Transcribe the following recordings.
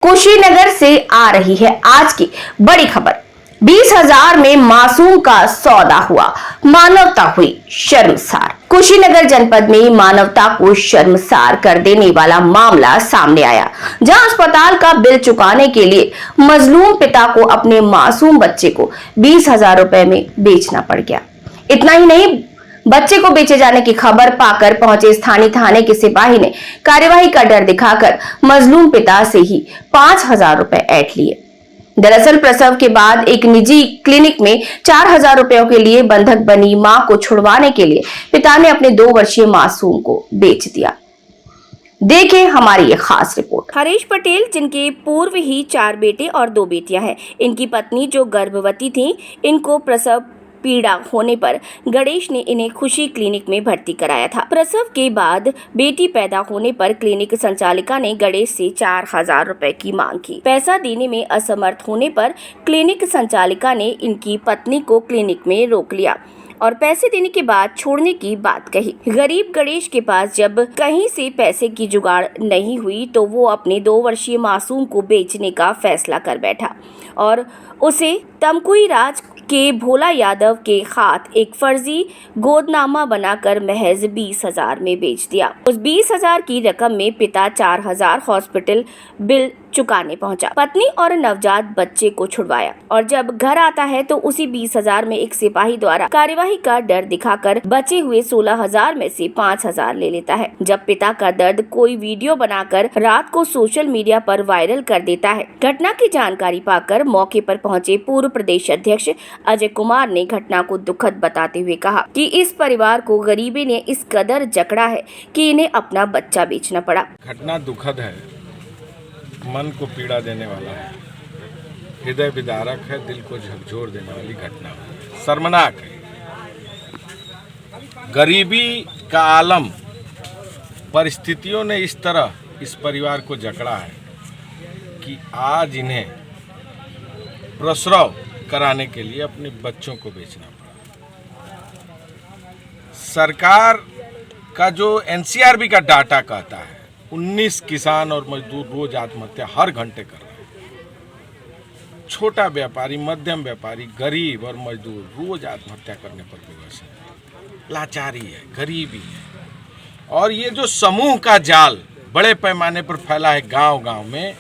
कुशीनगर से आ रही है आज की बड़ी खबर। 20,000 में मासूम का सौदा हुआ, मानवता हुई शर्मसार। कुशीनगर जनपद में मानवता को शर्मसार कर देने वाला मामला सामने आया, जहां अस्पताल का बिल चुकाने के लिए मजलूम पिता को अपने मासूम बच्चे को 20,000 रुपए में बेचना पड़ गया। इतना ही नहीं, बच्चे को बेचे जाने की खबर पाकर पहुंचे स्थानीय थाने के सिपाही ने कार्यवाही का डर दिखाकर मजलूम पिता से ही 5,000 रुपए ऐंठ लिए। दरअसल प्रसव के बाद एक निजी क्लिनिक में 4,000 रुपयों के लिए बंधक बनी मां को छुड़वाने के लिए पिता ने अपने 2 वर्षीय मासूम को बेच दिया। देखें हमारी ये खास रिपोर्ट। हरीश पटेल, जिनके पूर्व ही 4 बेटे और 2 बेटियां हैं, इनकी पत्नी जो गर्भवती थी, इनको प्रसव पीड़ा होने पर गणेश ने इन्हें खुशी क्लिनिक में भर्ती कराया था। प्रसव के बाद बेटी पैदा होने पर क्लिनिक संचालिका ने गणेश से 4,000 रुपए की मांग की। पैसा देने में असमर्थ होने पर क्लिनिक संचालिका ने इनकी पत्नी को क्लिनिक में रोक लिया और पैसे देने के बाद छोड़ने की बात कही। गरीब गणेश के पास जब कहीं से पैसे की जुगाड़ नहीं हुई तो वो अपने 2 वर्षीय मासूम को बेचने का फैसला कर बैठा और उसे तमकुई राज के भोला यादव के हाथ एक फर्जी गोदनामा बनाकर महज 20,000 में बेच दिया। उस 20,000 की रकम में पिता 4,000 हॉस्पिटल बिल चुकाने पहुंचा, पत्नी और नवजात बच्चे को छुड़वाया और जब घर आता है तो उसी 20,000 में एक सिपाही द्वारा कार्यवाही का डर दिखाकर बचे हुए 16,000 में से 5,000 ले लेता है। जब पिता का दर्द कोई वीडियो बनाकर रात को सोशल मीडिया पर वायरल कर देता है। घटना की जानकारी पाकर मौके पर पहुंचे पूर्व प्रदेश अध्यक्ष अजय कुमार ने घटना को दुखद बताते हुए कहा कि इस परिवार को गरीबी ने इस कदर जकड़ा है कि इन्हें अपना बच्चा बेचना पड़ा। घटना दुखद है, मन को पीड़ा देने वाला है, हृदय विदारक है, दिल को झकझोर देने वाली घटना है, शर्मनाक है। गरीबी का आलम, परिस्थितियों ने इस तरह इस परिवार को जकड़ा है कि आज इन्हें प्रसव कराने के लिए अपने बच्चों को बेचना पड़ा। सरकार का जो एनसीआरबी का डाटा कहता है 19 किसान और मजदूर रोज आत्महत्या हर घंटे कर रहे हैं। छोटा व्यापारी, मध्यम व्यापारी, गरीब और मजदूर रोज आत्महत्या करने पर विवश है। लाचारी है, गरीबी है और ये जो समूह का जाल बड़े पैमाने पर फैला है गांव-गांव में,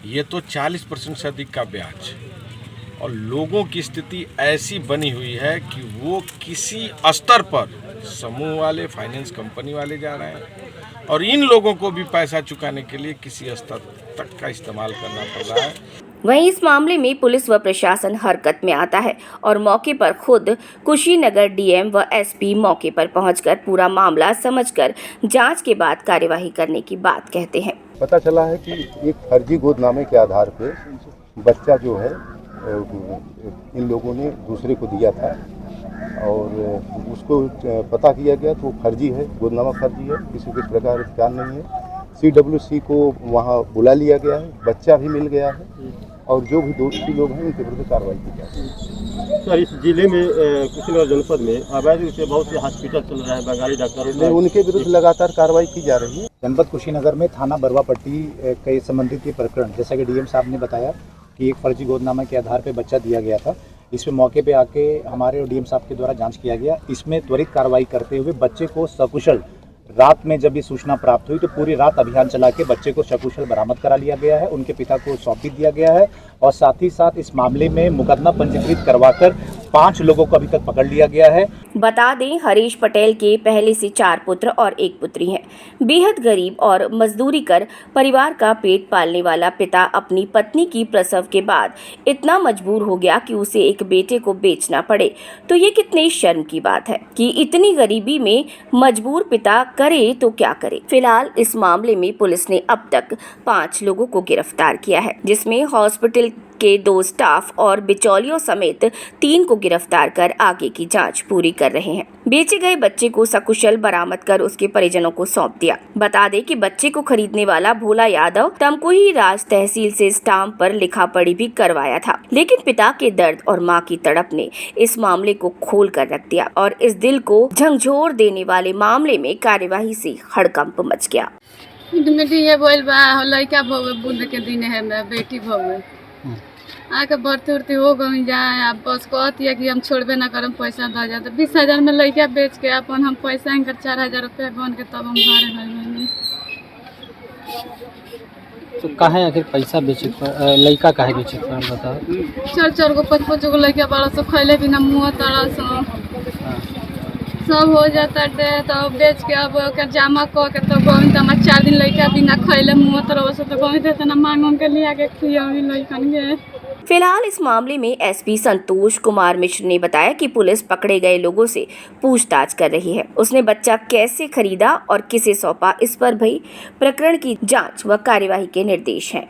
ये तो 40% से अधिक का ब्याज और लोगों की स्थिति ऐसी बनी हुई है कि वो किसी स्तर पर समूह वाले, फाइनेंस कंपनी वाले जा रहे हैं और इन लोगों को भी पैसा चुकाने के लिए किसी स्तर तक का इस्तेमाल करना पड़ रहा है। वहीं इस मामले में पुलिस व प्रशासन हरकत में आता है और मौके पर खुद कुशीनगर डीएम व एसपी मौके पर पहुंचकर पूरा मामला समझकर जांच के बाद कार्यवाही करने की बात कहते हैं। पता चला है कि एक फर्जी गोदनामे के आधार पे बच्चा जो है इन लोगों ने दूसरे को दिया था और उसको पता किया गया तो वो फर्जी है, गोदनामा फर्जी है, किसी के प्रकार अधिकार नहीं है। CWC को वहाँ बुला लिया गया है, बच्चा भी मिल गया है और जो भी दोषी लोग हैं उनके विरुद्ध कार्रवाई की जा रही है। सर, इस जिले में कुशीनगर जनपद में अवैध रूप से बहुत से हॉस्पिटल चल रहा है, बंगाली डॉक्टरों में उनके विरुद्ध लगातार कार्रवाई की जा रही है। जनपद कुशीनगर में थाना बरवापट्टी के संबंधित ये प्रकरण, जैसा कि डीएम साहब ने बताया कि एक फर्जी गोदनामा के आधार पर बच्चा दिया गया था। इसमें मौके पे आके हमारे और डीएम साहब के द्वारा जांच किया गया। इसमें त्वरित कार्रवाई करते हुए बच्चे को सकुशल, रात में जब ये सूचना प्राप्त हुई तो पूरी रात अभियान चला के बच्चे को सकुशल बरामद करा लिया गया है। उनके पिता को सौंप भी दिया गया है और साथ ही साथ इस मामले में मुकदमा पंजीकृत करवाकर 5 लोगों को अभी तक पकड़ लिया गया है। बता दें, हरीश पटेल के पहले से 4 पुत्र और 1 पुत्री हैं। बेहद गरीब और मजदूरी कर परिवार का पेट पालने वाला पिता अपनी पत्नी की प्रसव के बाद इतना मजबूर हो गया कि उसे एक बेटे को बेचना पड़े, तो ये कितने शर्म की बात है कि इतनी गरीबी में मजबूर पिता करे तो क्या करे। फिलहाल इस मामले में पुलिस ने अब तक 5 लोगों को गिरफ्तार किया है, जिसमें हॉस्पिटल के 2 स्टाफ और बिचौलियों समेत 3 को गिरफ्तार कर आगे की जांच पूरी कर रहे हैं। बेचे गए बच्चे को सकुशल बरामद कर उसके परिजनों को सौंप दिया। बता दें कि बच्चे को खरीदने वाला भोला यादव तमकुही राज तहसील से स्टाम्प पर लिखा पढ़ी भी करवाया था, लेकिन पिता के दर्द और मां की तड़प ने इस मामले को खोल कर रख दिया और इस दिल को झंझोर देने वाले मामले में कार्यवाही से हड़कंप मच गया। ये बोल बा लड़का भोगे बुंद के दिन है मैं बेटी भोगे आके भर्ती उर्ती हो गई जाए अब बस कहती है कि हम छोड़बे ना करम पैसा दे जाए तो 20,000 में लड़का बेच के अपन हम पैसा इनकर 4,000 रुपया बन के तब हम घरे गए। तो काहे आखिर पैसा बेचे लड़का काहे बेचे बताओ। 4 गो 5 गो लड़का बड़ा सो खैले बिना मुँह तड़ा सो सब हो जाता है तो बेच के अब जमा कह के तो गई तो हमारे 4 दिन लड़का बिना खैले मुँह तरह से तो गई थे ना मांग के लिया के खियावी लड़कन के। फिलहाल इस मामले में एसपी संतोष कुमार मिश्र ने बताया कि पुलिस पकड़े गए लोगों से पूछताछ कर रही है। उसने बच्चा कैसे खरीदा और किसे सौंपा, इस पर भी प्रकरण की जांच व कार्यवाही के निर्देश हैं।